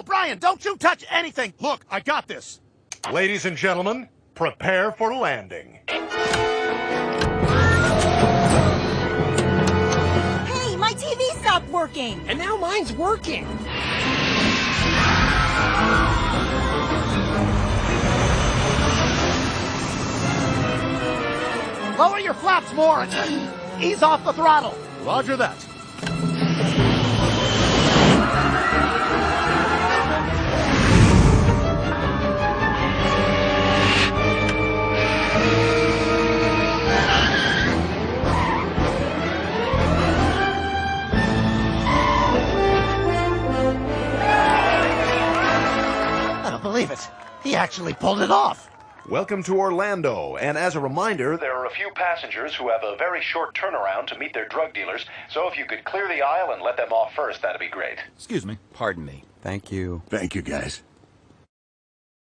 Brian, don't you touch anything! Look, I got this! Ladies and gentlemen, prepare for landing. Hey, my TV stopped working! And now mine's working. Lower your flaps more and ease off the throttle. Roger that. I don't believe it. He actually pulled it off. Welcome to Orlando, and as a reminder, there are a few passengers who have a very short turnaround to meet their drug dealers, so if you could clear the aisle and let them off first, that'd be great. Excuse me. Pardon me. Thank you. Thank you, guys.